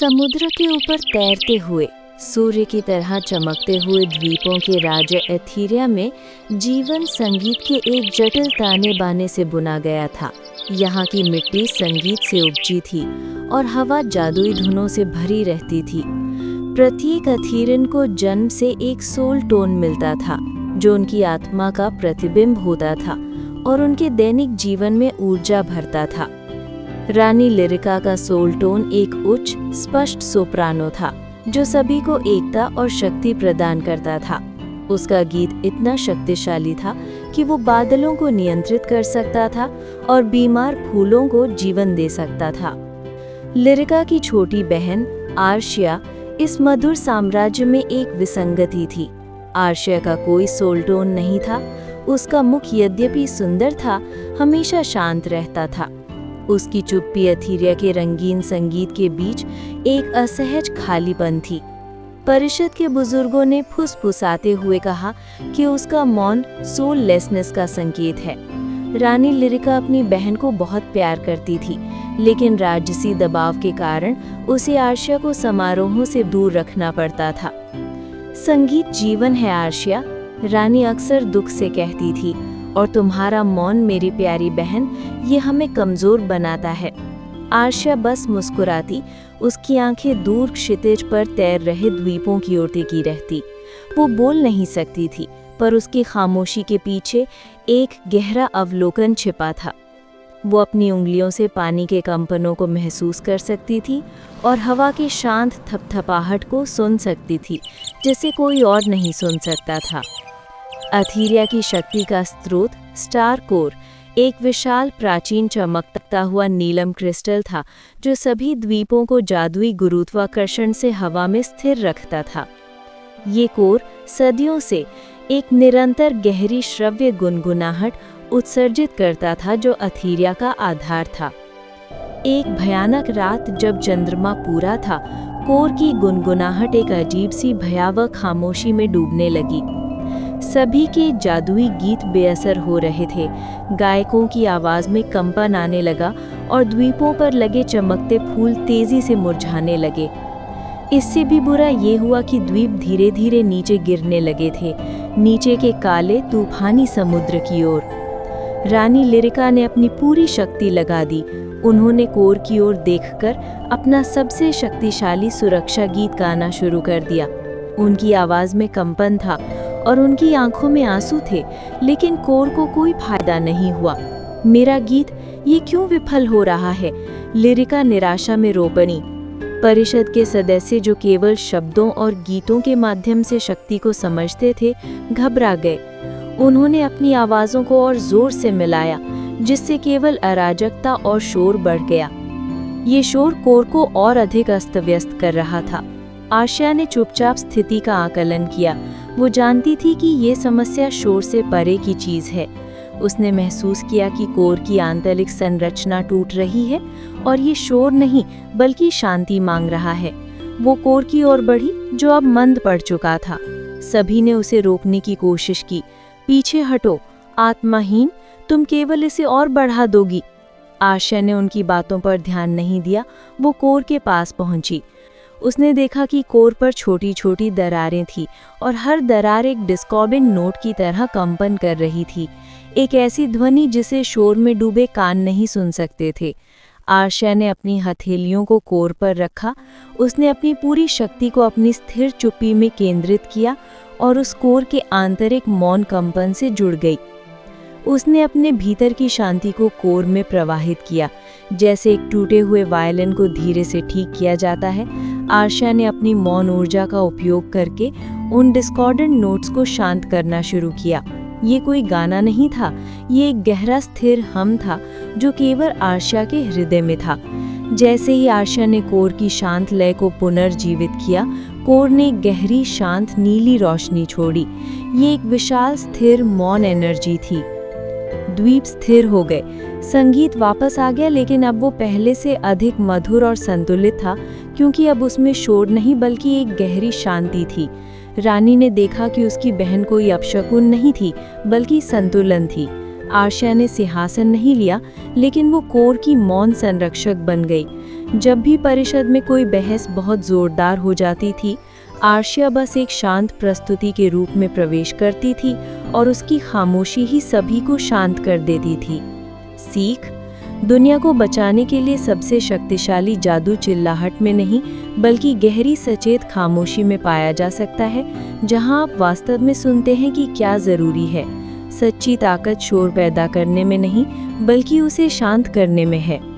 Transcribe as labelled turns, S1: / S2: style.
S1: समुद्र के ऊपर तैरते हुए सूर्य की तरह चमकते हुए द्वीपों के राज्य एथीरिया में जीवन संगीत के एक जटिल ताने बाने से बुना गया था। यहाँ की मिट्टी संगीत से उपजी थी और हवा जादुई धुनों से भरी रहती थी। प्रत्येक एथीरियन को जन्म से एक सोल टोन मिलता था जो उनकी आत्मा का प्रतिबिंब होता था और उनके दैनिक जीवन में ऊर्जा भरता था। रानी लिरिका का सोल टोन एक उच्च स्पष्ट सोप्रानो था जो सभी को एकता और शक्ति प्रदान करता था। उसका गीत इतना शक्तिशाली था कि वो बादलों को नियंत्रित कर सकता था और बीमार फूलों को जीवन दे सकता था। लिरिका की छोटी बहन आर्शिया इस मधुर साम्राज्य में एक विसंगति थी। आर्शिया का कोई सोल टोन नहीं था। उसका मुख यद्यपि सुंदर था, हमेशा शांत रहता था। उसकी चुप्पी एथीरिया के रंगीन संगीत के बीच एक असहज खालीपन थी। परिषद के बुजुर्गों ने फुसफुसाते हुए कहा कि उसका मौन सोललेसनेस का संकेत है। रानी लिरिका अपनी बहन को बहुत प्यार करती थी, लेकिन राजसी दबाव के कारण उसे आर्शिया को समारोहों से दूर रखना पड़ता था। संगीत जीवन है आर्शिया, रानी अक्सर दुख से कहती थी, और तुम्हारा मौन मेरी प्यारी बहन, ये हमें कमजोर बनाता है। आर्शिया बस मुस्कुराती, उसकी आंखें दूर क्षितिज पर तैर रहे द्वीपों की ओर टिकी रहती। वो बोल नहीं सकती थी, पर उसकी खामोशी के पीछे एक गहरा अवलोकन छिपा था। वो अपनी उंगलियों से पानी के कंपनों को महसूस कर सकती थी और हवा की शांत थपथपाहट को सुन सकती थी, जिसे कोई और नहीं सुन सकता था। एथीरिया की शक्ति का स्रोत स्टार कोर एक विशाल प्राचीन चमकता हुआ नीलम क्रिस्टल था जो सभी द्वीपों को जादुई गुरुत्वाकर्षण से हवा में स्थिर रखता था। ये कोर सदियों से एक निरंतर गहरी श्रव्य गुनगुनाहट उत्सर्जित करता था जो एथीरिया का आधार था। एक भयानक रात जब चंद्रमा पूरा था, कोर की गुनगुनाहट एक अजीब सी भयावह खामोशी में डूबने लगी। सभी के जादुई गीत बेअसर हो रहे थे। गायकों की आवाज में कंपन आने लगा और द्वीपों पर लगे चमकते फूल तेजी से मुरझाने लगे। इससे भी बुरा ये हुआ कि द्वीप धीरे धीरे नीचे गिरने लगे थे, नीचे के काले तूफानी समुद्र की ओर। रानी लिरिका ने अपनी पूरी शक्ति लगा दी। उन्होंने कोर की ओर देखकर अपना सबसे शक्तिशाली सुरक्षा गीत गाना शुरू कर दिया। उनकी आवाज में कंपन था और उनकी आंखों में आंसू थे, लेकिन कोर को कोई फायदा नहीं हुआ। मेरा गीत, ये क्यों विफल हो रहा है? लिरिका निराशा में रो पड़ी। परिषद के सदस्य जो केवल शब्दों और गीतों के माध्यम से शक्ति को समझते थे, घबरा गए। उन्होंने अपनी आवाजों को और जोर से मिलाया, जिससे केवल अराजकता और शोर बढ़ गया। ये शोर कोर को और अधिक अस्त व्यस्त कर रहा था। आर्शिया ने चुपचाप स्थिति का आकलन किया। वो जानती थी कि ये समस्या शोर से परे की चीज है। उसने महसूस किया कि कोर की आंतरिक संरचना टूट रही है और ये शोर नहीं बल्कि शांति मांग रहा है। वो कोर की ओर बढ़ी जो अब मंद पड़ चुका था। सभी ने उसे रोकने की कोशिश की। पीछे हटो, आत्माहीन, तुम केवल इसे और बढ़ा दोगी। आर्शिया ने उनकी बातों पर ध्यान नहीं दिया। वो कोर के पास पहुंची। उसने देखा कि कोर पर छोटी छोटी दरारें थीं और हर दरार एक डिस्कॉर्डेंट नोट की तरह कंपन कर रही थी, एक ऐसी ध्वनि जिसे शोर में डूबे कान नहीं सुन सकते थे। आर्शिया ने अपनी हथेलियों को कोर पर रखा। उसने अपनी पूरी शक्ति को अपनी स्थिर चुप्पी में केंद्रित किया और उस कोर के आंतरिक मौन कंपन से जुड़ गई। उसने अपने भीतर की शांति को कोर में प्रवाहित किया, जैसे एक टूटे हुए वायलिन को धीरे से ठीक किया जाता है। आर्शिया ने अपनी मौन ऊर्जा का उपयोग करके उन डिस्कॉर्डेंट नोट्स को शांत करना शुरू किया। ये कोई गाना नहीं था, ये एक गहरा स्थिर हम था जो केवल आर्शिया के हृदय में था। जैसे ही आर्शिया ने कोर की शांत लय को पुनर्जीवित किया, कोर ने एक गहरी शांत नीली रोशनी छोड़ी। ये एक विशाल स्थिर मौन एनर्जी थी। द्वीप स्थिर हो गए। संगीत वापस आ गया, लेकिन अब वो पहले से अधिक मधुर और संतुलित था, क्योंकि अब उसमें शोर नहीं बल्कि एक गहरी शांति थी। रानी ने देखा कि उसकी बहन कोई अपशकुन नहीं थी बल्कि संतुलन थी। आर्शिया ने सिंहासन नहीं लिया, लेकिन वो कोर की मौन संरक्षक बन गई। जब भी परिषद में कोई बहस बहुत जोरदार हो जाती थी, आर्शिया बस एक शांत प्रस्तुति के रूप में प्रवेश करती थी और उसकी खामोशी ही सभी को शांत कर देती थी। सीख: दुनिया को बचाने के लिए सबसे शक्तिशाली जादू चिल्लाहट में नहीं, बल्कि गहरी सचेत खामोशी में पाया जा सकता है, जहां आप वास्तव में सुनते हैं कि क्या जरूरी है। सच्ची ताकत शोर पैदा करने में नहीं, बल्कि उसे शांत करने में है।